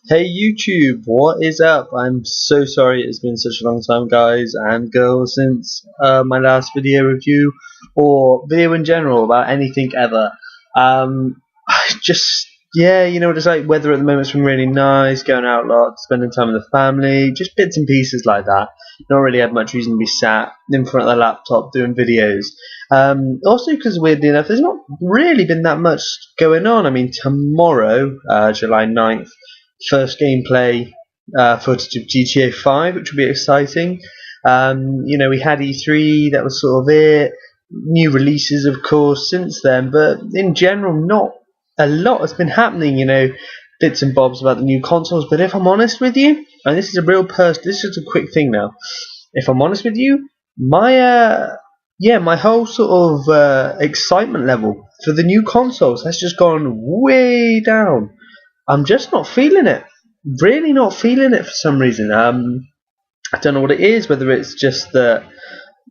Hey YouTube, what is up? I'm so sorry it's been such a long time, guys and girls, since my last video review or video in general about anything ever. Just, yeah, you know what it's like. Weather at the moment's been really nice, going out a lot, spending time with the family, just bits and pieces like that. Not really had much reason to be sat in front of the laptop doing videos. Also, because weirdly enough, there's not really been that much going on. I mean, tomorrow, July 9th, first gameplay footage of GTA 5, which will be exciting. We had E3, that was sort of it. New releases, of course, since then, but in general, not a lot has been happening. Bits and bobs about the new consoles. But if I'm honest with you, and this is a real this is a quick thing now. If I'm honest with you, my whole sort of excitement level for the new consoles has just gone way down. I'm just not feeling it. Really not feeling it for some reason. I don't know what it is. Whether it's just that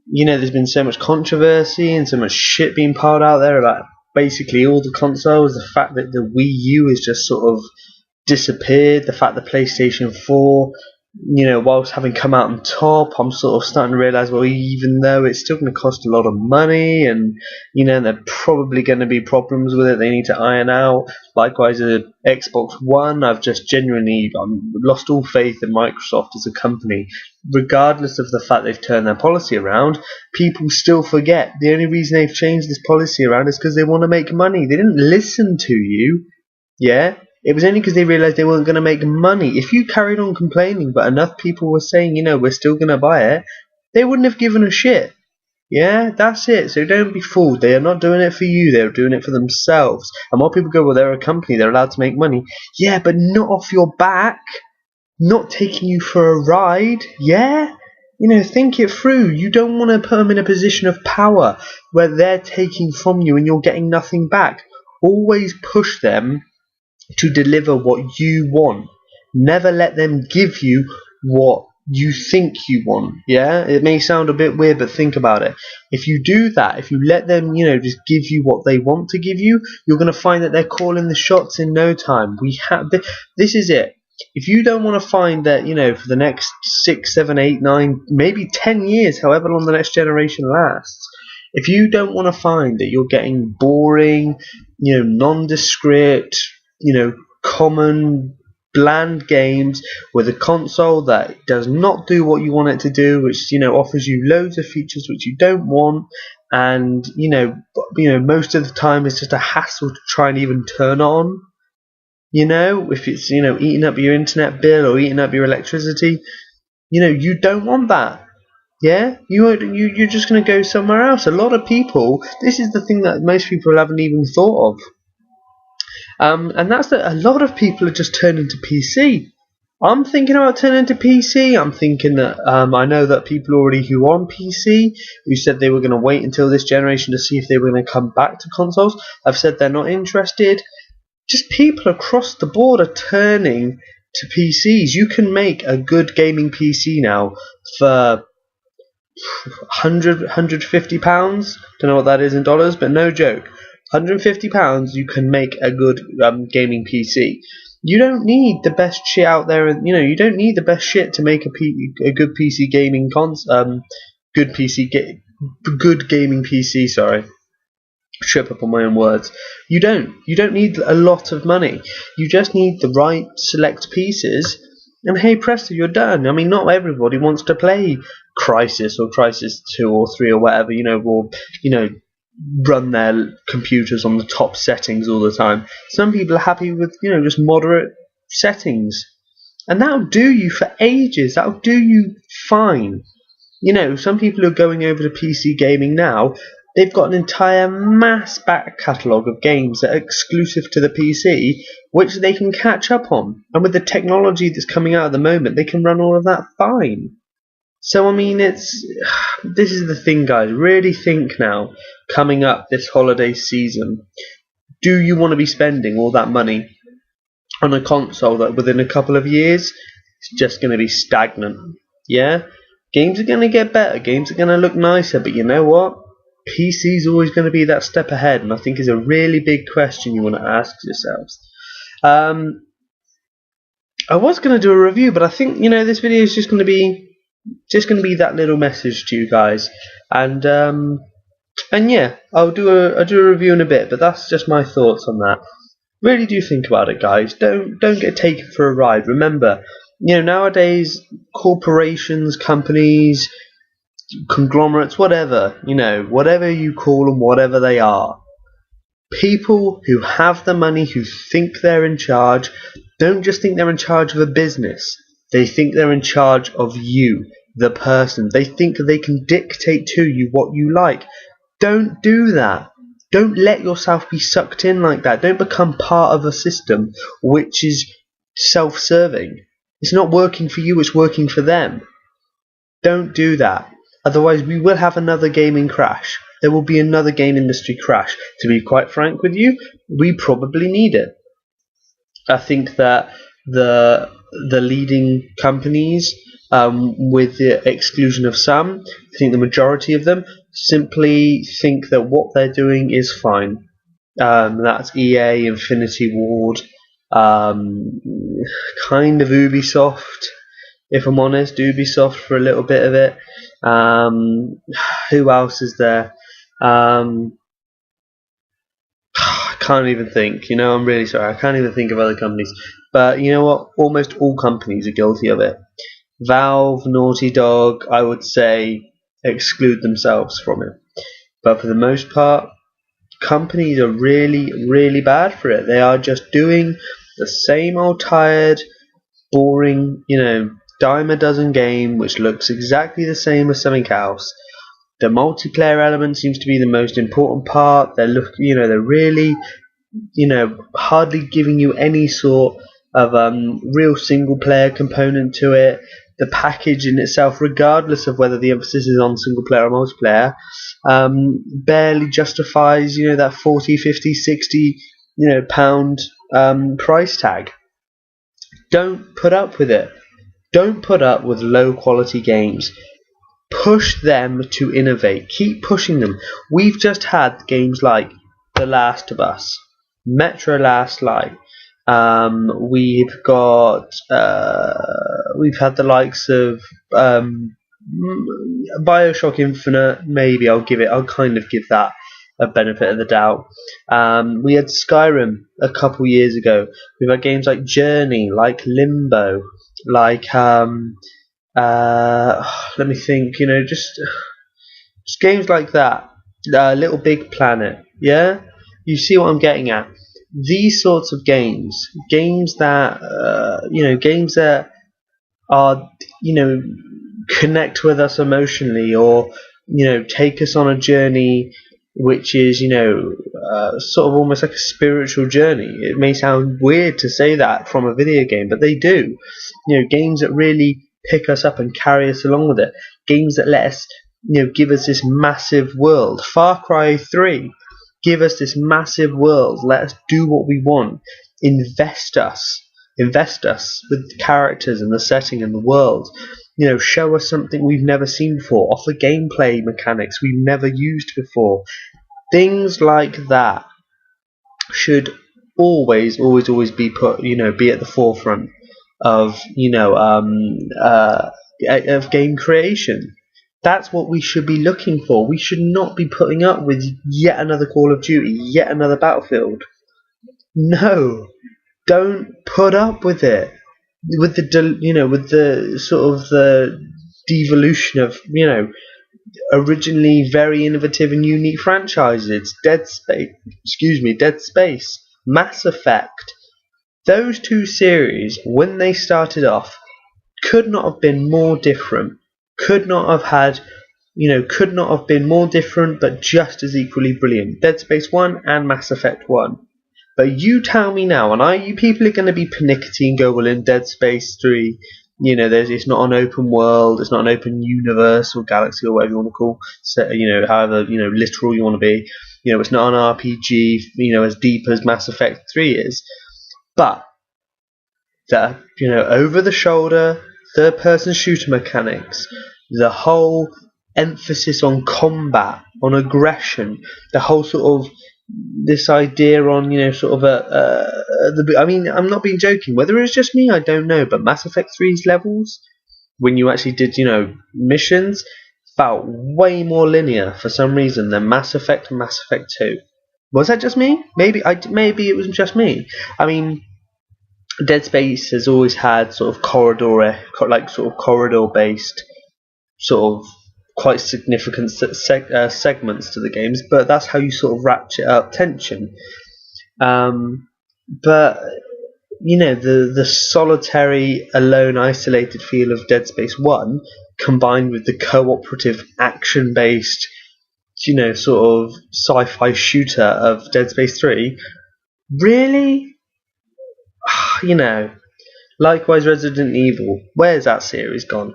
there's been so much controversy and so much shit being piled out there about basically all the consoles. The fact that the Wii U has just sort of disappeared. The fact that PlayStation 4, whilst having come out on top, I'm sort of starting to realise, well, even though it's still going to cost a lot of money, and there are probably going to be problems with it they need to iron out. Likewise, the Xbox One, I've just genuinely lost all faith in Microsoft as a company. Regardless of the fact they've turned their policy around, people still forget the only reason they've changed this policy around is because they want to make money. They didn't listen to you. Yeah, it was only because they realised they weren't going to make money. If you carried on complaining, but enough people were saying, we're still going to buy it, they wouldn't have given a shit. Yeah, that's it. So don't be fooled. They are not doing it for you. They're doing it for themselves. And while people go, well, they're a company, they're allowed to make money. Yeah, but not off your back. Not taking you for a ride. Yeah? Think it through. You don't want to put them in a position of power where they're taking from you and you're getting nothing back. Always push them to deliver what you want. Never let them give you what you think you want. Yeah, it may sound a bit weird, but think about it. If you do that, if you let them, just give you what they want to give you, you're going to find that they're calling the shots in no time. This is it. If you don't want to find that, for the next 6, 7, 8, 9, maybe 10 years, however long the next generation lasts, if you don't want to find that you're getting boring, nondescript, common, bland games with a console that does not do what you want it to do, which offers you loads of features which you don't want, and most of the time it's just a hassle to try and even turn on. If it's eating up your internet bill or eating up your electricity, you don't want that. Yeah, you're just going to go somewhere else. A lot of people, this is the thing that most people haven't even thought of. And that's that a lot of people are just turning to PC. I'm thinking about turning to PC. I'm thinking that I know that people already who are on PC, who said they were going to wait until this generation to see if they were going to come back to consoles, have said they're not interested. Just people across the board are turning to PCs. You can make a good gaming PC now for £150. Don't know what that is in dollars, but no joke. £150, you can make a good gaming PC. You don't need the best shit out there, and you don't need the best shit to make a good PC gaming good gaming PC. Sorry, trip up on my own words. You don't need a lot of money. You just need the right select pieces, and hey presto, you're done. I mean, not everybody wants to play Crisis or Crisis 2 or 3 or whatever, or run their computers on the top settings all the time. Some people are happy with just moderate settings, and that'll do you for ages. That'll do you fine. Some people who are going over to PC gaming now, they've got an entire mass back catalogue of games that are exclusive to the PC, which they can catch up on. And with the technology that's coming out at the moment, they can run all of that fine. So, I mean, this is the thing, guys. Really think now, coming up this holiday season, do you want to be spending all that money on a console that within a couple of years is just going to be stagnant? Yeah? Games are going to get better, games are going to look nicer, but you know what? PC's always going to be that step ahead, and I think is a really big question you want to ask yourselves. I was going to do a review, but I think this video is just going to be that little message to you guys, and yeah, I'll do a review in a bit, but that's just my thoughts on that. Really do think about it, guys. Don't get taken for a ride. Remember, nowadays corporations, companies, conglomerates, whatever whatever you call them, whatever they are, people who have the money, who think they're in charge, don't just think they're in charge of a business. They think they're in charge of you, the person. They think they can dictate to you what you like. Don't do that. Don't let yourself be sucked in like that. Don't become part of a system which is self-serving. It's not working for you, it's working for them. Don't do that. Otherwise, we will have another gaming crash. There will be another game industry crash. To be quite frank with you, we probably need it. I think that the leading companies, with the exclusion of some, I think the majority of them simply think that what they're doing is fine. That's EA, Infinity Ward, kind of Ubisoft, if I'm honest, Ubisoft for a little bit of it. Who else is there? I can't even think. I'm really sorry. I can't even think of other companies. But you know what? Almost all companies are guilty of it. Valve, Naughty Dog, I would say, exclude themselves from it. But for the most part, companies are really, really bad for it. They are just doing the same old tired, boring, dime a dozen game which looks exactly the same as something else. The multiplayer element seems to be the most important part. They're really, hardly giving you any sort of real single player component to it. The package in itself, regardless of whether the emphasis is on single player or multiplayer, barely justifies that 40, 50, 60 pound price tag. Don't put up with it. Don't put up with low quality games. Push them to innovate. Keep pushing them. We've just had games like The Last of Us, Metro Last Light. We've had the likes of Bioshock Infinite. Maybe I'll kind of give that a benefit of the doubt. We had Skyrim a couple years ago. We've had games like Journey, like Limbo, like let me think. Just games like that. Little Big Planet. Yeah, you see what I'm getting at. These sorts of games that games that are connect with us emotionally, or take us on a journey which is sort of almost like a spiritual journey. It may sound weird to say that from a video game, but they do. Games that really pick us up and carry us along with it. Games that let us give us this massive world. Far Cry 3, give us this massive world. Let us do what we want. Invest us with the characters and the setting and the world. Show us something we've never seen before. Offer gameplay mechanics we've never used before. Things like that should always be put, be at the forefront of, of game creation. That's what we should be looking for. We should not be putting up with yet another Call of Duty, yet another Battlefield. No, don't put up with it. With the sort of the devolution of originally very innovative and unique franchises. Dead Space, Mass Effect. Those two series, when they started off, could not have been more different. Could not have been more different, but just as equally brilliant. Dead Space 1 and Mass Effect 1. But you tell me now, and you people are going to be pernickety and go, well, in Dead Space 3, it's not an open world, it's not an open universe or galaxy or whatever you want to call, so, however, literal you want to be. It's not an RPG, as deep as Mass Effect 3 is. But the, over the shoulder, third person shooter mechanics, the whole emphasis on combat, on aggression, the whole sort of this idea on, sort of I mean, I'm not being joking. Whether it was just me, I don't know. But Mass Effect 3's levels, when you actually did, missions, felt way more linear for some reason than Mass Effect and Mass Effect 2. Was that just me? Maybe it was just me. I mean, Dead Space has always had sort of corridor-based, sort of quite significant segments to the games, but that's how you sort of ratchet up tension. But the solitary, alone, isolated feel of Dead Space 1, combined with the cooperative, action-based, sort of sci-fi shooter of Dead Space 3, really, likewise Resident Evil, where's that series gone?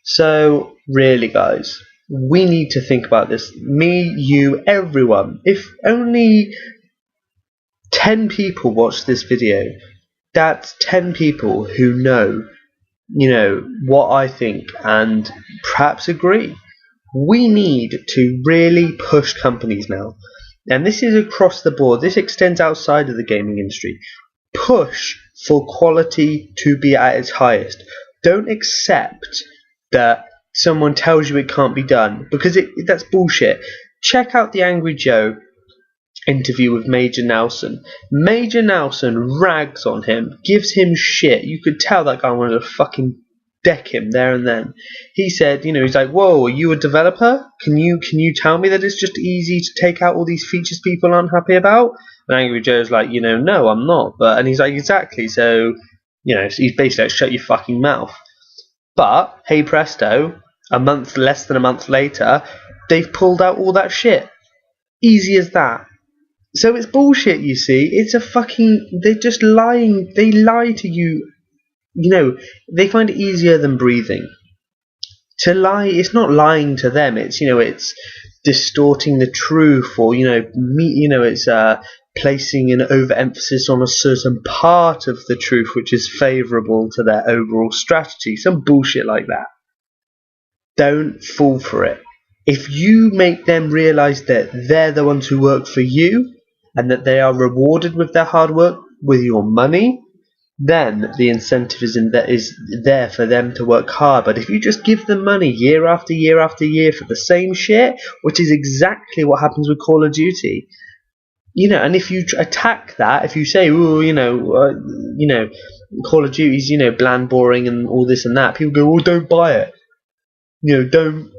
So, really, guys, we need to think about this. Me, you, everyone. If only 10 people watch this video, that's 10 people who know, what I think and perhaps agree. We need to really push companies now. And this is across the board. This extends outside of the gaming industry. Push for quality to be at its highest. Don't accept that someone tells you it can't be done, because that's bullshit. Check out the Angry Joe interview with Major Nelson. Major Nelson rags on him, gives him shit. You could tell that guy wanted to fucking deck him there and then. He said, he's like, whoa, are you a developer? Can you tell me that it's just easy to take out all these features people aren't happy about? And Angry Joe's like, no, I'm not. And he's like, exactly. So, he's basically like, shut your fucking mouth. But, hey presto, less than a month later, they've pulled out all that shit. Easy as that. So it's bullshit, you see. It's they're just lying. They lie to you. They find it easier than breathing. To lie, it's not lying to them. It's distorting the truth, or it's placing an overemphasis on a certain part of the truth which is favourable to their overall strategy. Some bullshit like that. Don't fall for it. If you make them realise that they're the ones who work for you and that they are rewarded with their hard work with your money, then the incentive is there for them to work hard. But if you just give them money year after year after year for the same shit, which is exactly what happens with Call of Duty, and if you attack that, if you say, Call of Duty's, bland, boring, and all this and that, people go, well, don't buy it. You don't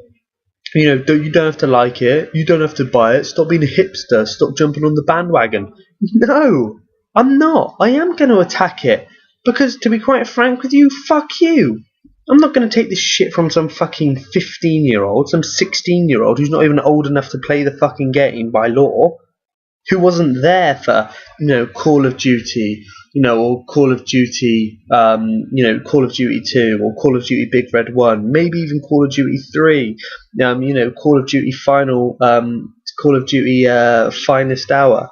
have to like it. You don't have to buy it. Stop being a hipster. Stop jumping on the bandwagon. No, I'm not. I am going to attack it. Because, to be quite frank with you, fuck you. I'm not going to take this shit from some fucking 15-year-old, some 16-year-old who's not even old enough to play the fucking game by law, who wasn't there for, Call of Duty, or Call of Duty, Call of Duty 2, or Call of Duty Big Red 1, maybe even Call of Duty 3, Call of Duty Call of Duty Finest Hour,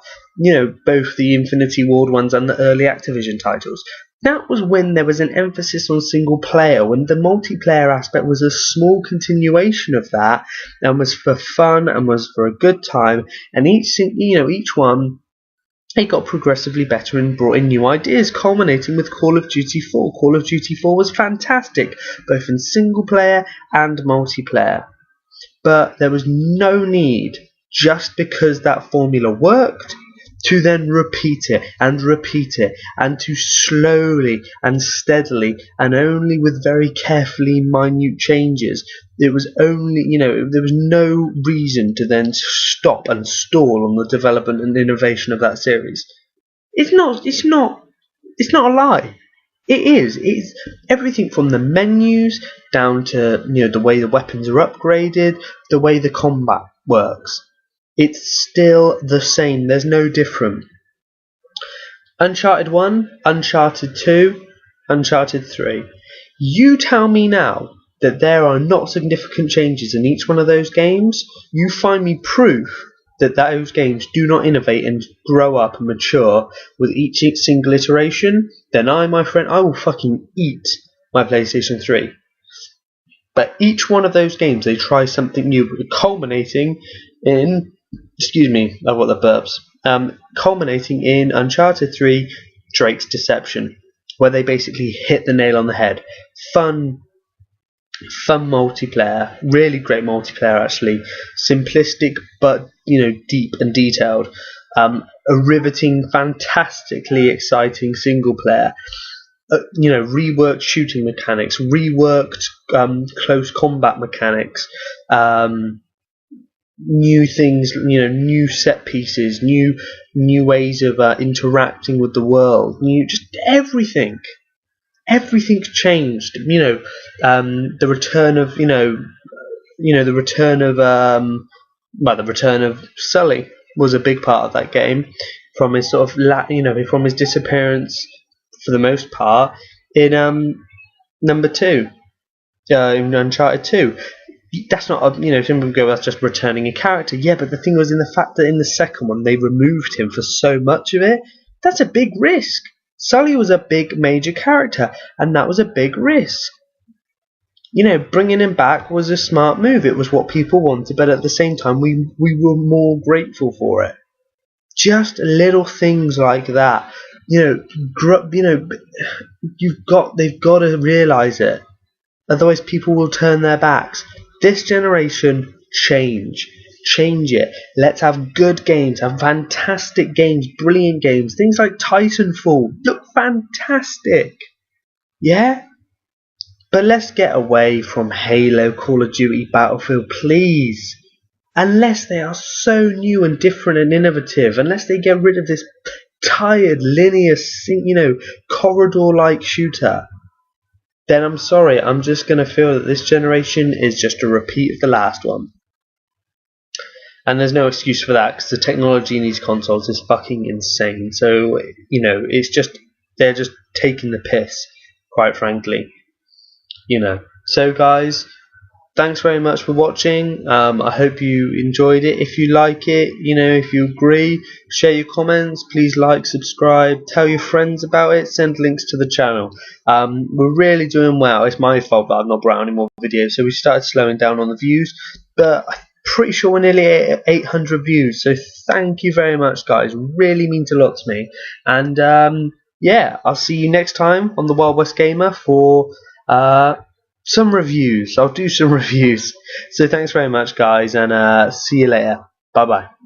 both the Infinity Ward ones and the early Activision titles. That was when there was an emphasis on single player, when the multiplayer aspect was a small continuation of that, and was for fun and was for a good time, and each one, it got progressively better and brought in new ideas, culminating with Call of Duty 4. Call of Duty 4 was fantastic, both in single player and multiplayer. But there was no need, just because that formula worked, to then repeat it, and to slowly and steadily, and only with very carefully minute changes. It was only, there was no reason to then stop and stall on the development and innovation of that series. It's not a lie. It is. It's everything from the menus down to, the way the weapons are upgraded, the way the combat works. It's still the same. There's no different. Uncharted 1, Uncharted 2, Uncharted 3. You tell me now that there are not significant changes in each one of those games. You find me proof that those games do not innovate and grow up and mature with each single iteration, then my friend, I will fucking eat my PlayStation 3. But each one of those games, they try something new, culminating in Excuse me, I've got the burps. Culminating in Uncharted 3, Drake's Deception, where they basically hit the nail on the head. Fun multiplayer, really great multiplayer actually. Simplistic but deep and detailed. A riveting, fantastically exciting single player. Reworked shooting mechanics, reworked close combat mechanics. New things, new set pieces, new ways of interacting with the world, just everything. Everything's changed. The return of the return of Sully was a big part of that game, from his sort of from his disappearance for the most part in number 2, in Uncharted 2. That's not some people go, that's just returning a character. Yeah, but the thing was in the fact that in the second one they removed him for so much of it. That's a big risk. Sully was a big major character, and that was a big risk. Bringing him back was a smart move. It was what people wanted, but at the same time we were more grateful for it. Just little things like that. They've got to realise it. Otherwise people will turn their backs. This generation, change it. Let's have good games, have fantastic games, brilliant games. Things like Titanfall look fantastic. Yeah? But let's get away from Halo, Call of Duty, Battlefield, please. Unless they are so new and different and innovative, unless they get rid of this tired, linear, corridor-like shooter, then I'm sorry, I'm just going to feel that this generation is just a repeat of the last one. And there's no excuse for that, because the technology in these consoles is fucking insane. So, they're just taking the piss, quite frankly. So guys, thanks very much for watching. I hope you enjoyed it. If you like it, if you agree, share your comments. Please like, subscribe, tell your friends about it, send links to the channel. We're really doing well. It's my fault that I've not brought out any more videos, so we started slowing down on the views, but I'm pretty sure we're nearly at 800 views, so thank you very much guys. It really means a lot to me. And yeah, I'll see you next time on the WildWestGamer for some reviews. I'll do some reviews. So thanks very much guys, and see you later. Bye bye.